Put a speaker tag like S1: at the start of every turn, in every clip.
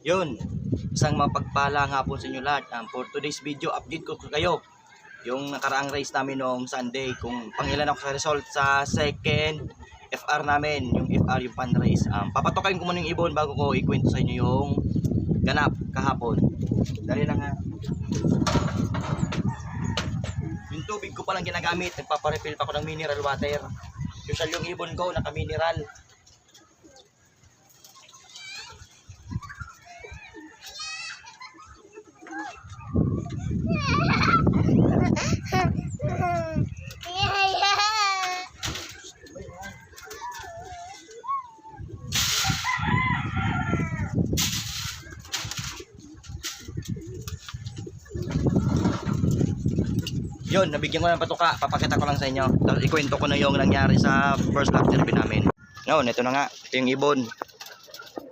S1: Yun, isang mapagpalang hapon sa inyo lahat. For today's video, update ko kayo yung nakaraang race namin noong Sunday, kung pangilan ako sa result sa second FR namin, yung FR yung pan race. Papatokain ko muna yung ibon bago ko ikwento sa inyo yung ganap kahapon. Dali lang ha. Yung tubig ko palang ginagamit, nagpaparefill pa ko ng mineral water. Usual yung ibon ko, naka-mineral. Yun, nabigyan ko ng patuka, papakita ko lang sa inyo. Tapos ikwento ko na yung nangyari sa first lap derby namin. Ngayon, ito na nga, ito yung ibon.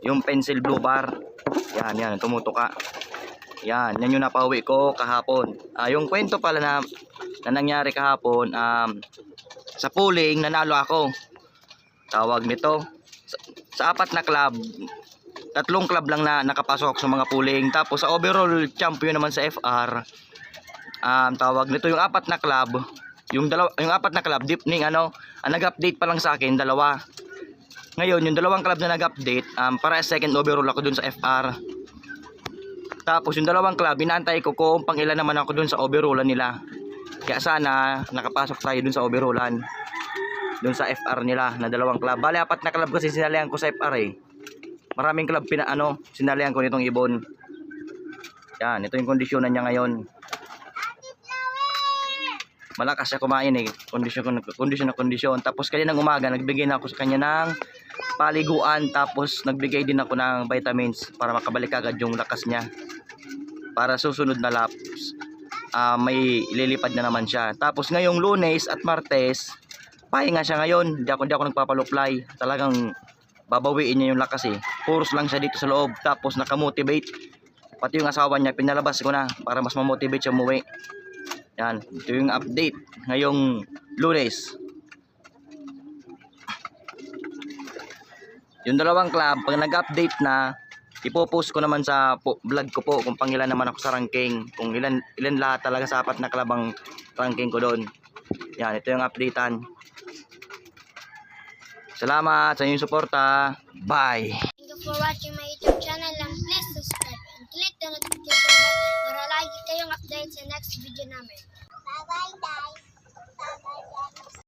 S1: Yung pencil blue bar. Yan, tumutuka. Yan yung napauwi ko kahapon. Yung kwento pala na nangyari kahapon, sa pooling, nanalo ako. Tawag nito, sa apat na club, 3 club lang na nakapasok sa mga pooling. Tapos sa overall champion naman sa FR, tawag nito yung apat na club, yung apat na club deepening nag-update pa lang sa akin, 2. Ngayon yung 2 club na nag-update, para second overall ako dun sa FR. Tapos yung 2 club inaantay ko kung pang ilan naman ako dun sa overallan nila. Kaya sana nakapasok tayo dun sa overallan, dun sa FR nila na 2 club. Bale 4 na club kasi sinalihan ko sa FR eh. Maraming club sinalihan ko nitong ibon. Yan, ito yung kondisyonan niya ngayon. Malakas siya kumain eh, kondisyon. Tapos kanina ng umaga nagbigay na ako sa kanya ng paliguan, tapos nagbigay din ako ng vitamins para makabalik agad yung lakas niya. Para susunod na laps, may ililipad na naman siya. Tapos ngayong Lunes at Martes, pahinga siya ngayon. Di ako nagpapaluplay. Talagang babawiin niya yung lakas eh. Puros lang siya dito sa loob. Tapos nakamotivate. Pati yung asawa niya pinalabas ko na para mas mamotivate siya umuwi. Yan, ito yung update ngayong Lunes. Yung 2 club, pag nag-update na, ipopost ko naman sa vlog ko po kung pangilan naman ako sa ranking, kung ilan lahat talaga sa 4 na club ang ranking ko doon. Yan, ito yung updatean. Salamat sa inyong suporta. Bye.
S2: Thank you for watching my